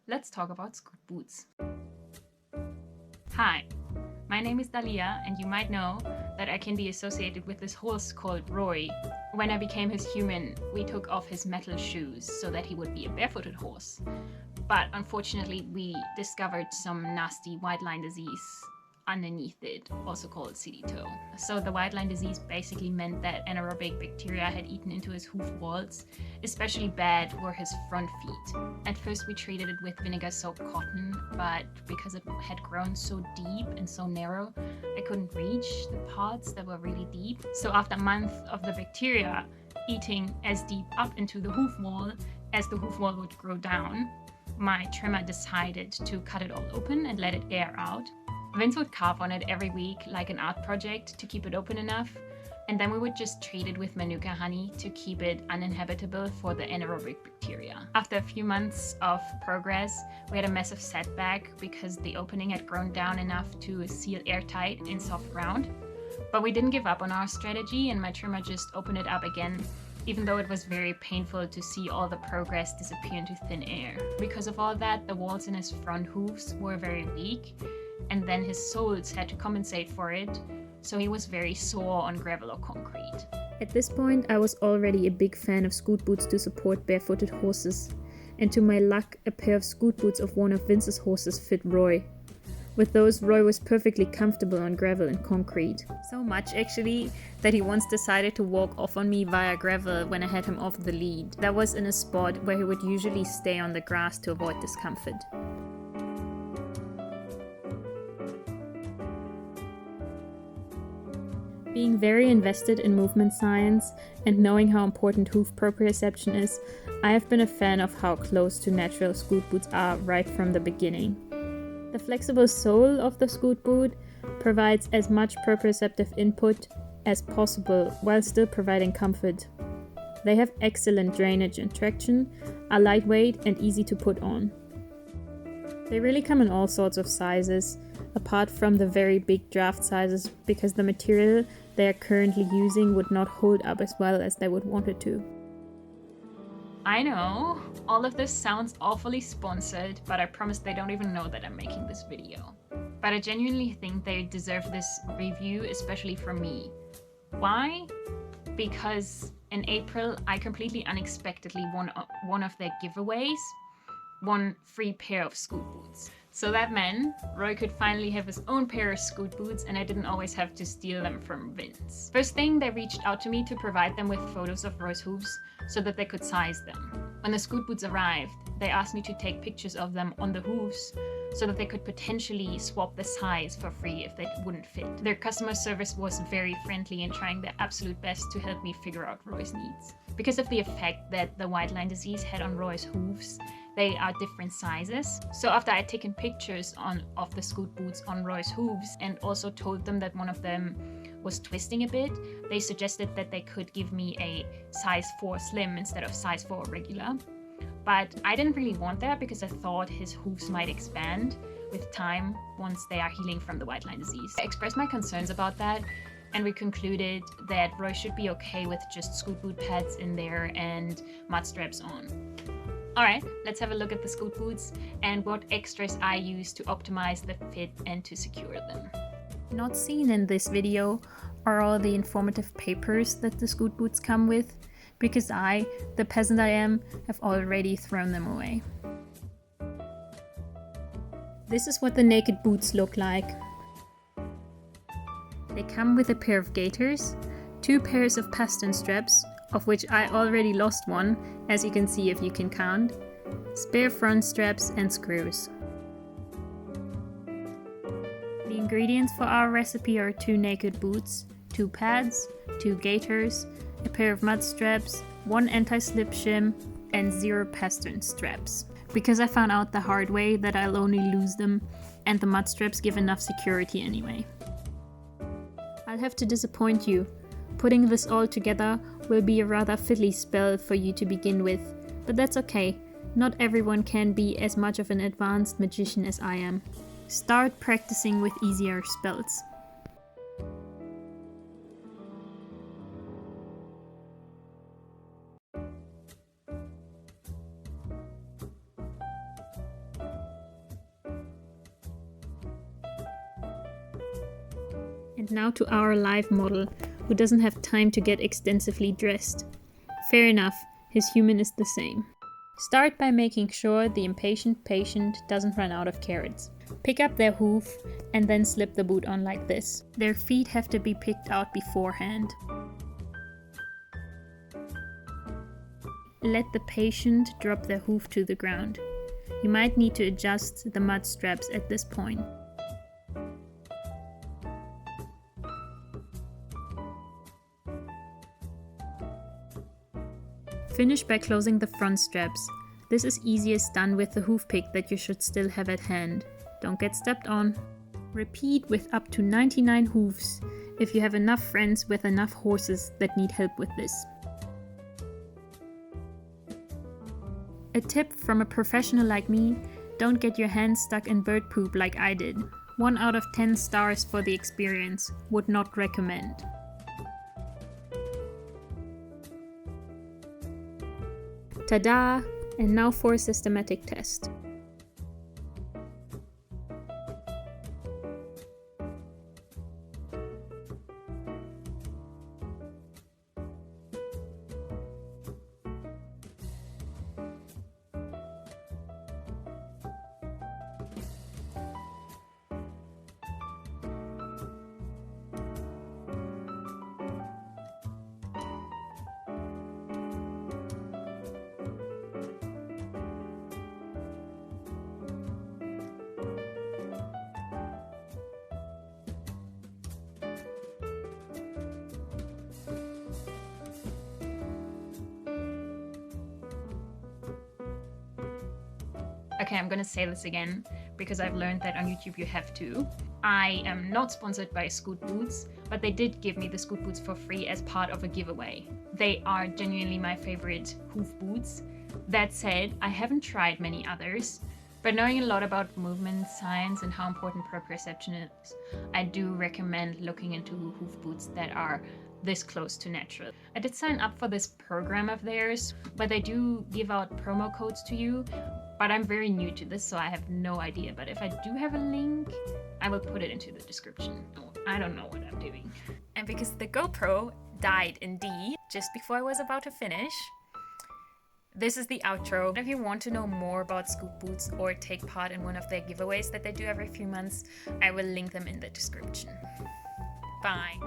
let's talk about Scoot Boots. Hi, my name is Dalia, and you might know that I can be associated with this horse called Roy. When I became his human, we took off his metal shoes so that he would be a barefooted horse. But unfortunately, we discovered some nasty white line disease underneath it, also called city toe. So the white line disease basically meant that anaerobic bacteria had eaten into his hoof walls. Especially bad were his front feet. At first we treated it with vinegar soaked cotton, but because it had grown so deep and so narrow, I couldn't reach the parts that were really deep. So after a month of the bacteria eating as deep up into the hoof wall as the hoof wall would grow down, my trimmer decided to cut it all open and let it air out. Vince would carve on it every week like an art project to keep it open enough, and then we would just treat it with manuka honey to keep it uninhabitable for the anaerobic bacteria. After a few months of progress, we had a massive setback because the opening had grown down enough to seal airtight in soft ground. But we didn't give up on our strategy, and my trimmer just opened it up again, even though it was very painful to see all the progress disappear into thin air. Because of all that, the walls in his front hooves were very weak, and then his soles had to compensate for it, so he was very sore on gravel or concrete. At this point, I was already a big fan of Scoot Boots to support barefooted horses, and to my luck, a pair of Scoot Boots of one of Vince's horses fit Roy. With those, Roy was perfectly comfortable on gravel and concrete. So much actually that he once decided to walk off on me via gravel when I had him off the lead. That was in a spot where he would usually stay on the grass to avoid discomfort. Being very invested in movement science and knowing how important hoof proprioception is, I have been a fan of how close to natural Scoot Boots are right from the beginning. The flexible sole of the Scoot Boot provides as much proprioceptive input as possible while still providing comfort. They have excellent drainage and traction, are lightweight and easy to put on. They really come in all sorts of sizes, apart from the very big draft sizes, because the material they are currently using would not hold up as well as they would want it to. I know, all of this sounds awfully sponsored, but I promise they don't even know that I'm making this video. But I genuinely think they deserve this review, especially from me. Why? Because in April, I completely unexpectedly won one of their giveaways, one free pair of Scoot Boots. So that meant Roy could finally have his own pair of Scoot Boots, and I didn't always have to steal them from Vince. First thing, they reached out to me to provide them with photos of Roy's hooves so that they could size them. When the Scoot Boots arrived, they asked me to take pictures of them on the hooves so that they could potentially swap the size for free if they wouldn't fit. Their customer service was very friendly and trying their absolute best to help me figure out Roy's needs. Because of the effect that the white line disease had on Roy's hooves, they are different sizes. So after I had taken pictures of the Scoot Boots on Roy's hooves and also told them that one of them was twisting a bit, they suggested that they could give me a size 4 slim instead of size 4 regular. But I didn't really want that because I thought his hooves might expand with time once they are healing from the white line disease. I expressed my concerns about that, and we concluded that Roy should be okay with just Scoot Boot pads in there and mud straps on. Alright, let's have a look at the Scoot Boots and what extras I use to optimize the fit and to secure them. Not seen in this video are all the informative papers that the Scoot Boots come with, because I, the peasant I am, have already thrown them away. This is what the naked boots look like. They come with a pair of gaiters, 2 pairs of piston straps, of which I already lost one, as you can see if you can count, spare front straps and screws. The ingredients for our recipe are 2 naked boots, 2 pads, 2 gaiters, a pair of mud straps, 1 anti-slip shim, and 0 piston straps. Because I found out the hard way that I'll only lose them, and the mud straps give enough security anyway. I'll have to disappoint you. Putting this all together will be a rather fiddly spell for you to begin with, but that's okay. Not everyone can be as much of an advanced magician as I am. Start practicing with easier spells. And now to our live model, who doesn't have time to get extensively dressed. Fair enough, his human is the same. Start by making sure the impatient patient doesn't run out of carrots. Pick up their hoof and then slip the boot on like this. Their feet have to be picked out beforehand. Let the patient drop their hoof to the ground. You might need to adjust the mud straps at this point. Finish by closing the front straps. This is easiest done with the hoof pick that you should still have at hand. Don't get stepped on. Repeat with up to 99 hooves if you have enough friends with enough horses that need help with this. A tip from a professional like me, don't get your hands stuck in bird poop like I did. 1 out of 10 stars for the experience, would not recommend. Ta-da! And now for a systematic test. Okay, I'm gonna say this again because I've learned that on YouTube you have to. I am not sponsored by Scoot Boots, but they did give me the Scoot Boots for free as part of a giveaway. They are genuinely my favorite hoof boots. That said, I haven't tried many others, but knowing a lot about movement science and how important proprioception is, I do recommend looking into hoof boots that are this close to natural. I did sign up for this program of theirs, but they do give out promo codes to you, but I'm very new to this, so I have no idea. But if I do have a link, I will put it into the description. I don't know what I'm doing. And because the GoPro died indeed just before I was about to finish, this is the outro. If you want to know more about Scoot Boots or take part in one of their giveaways that they do every few months, I will link them in the description. Bye.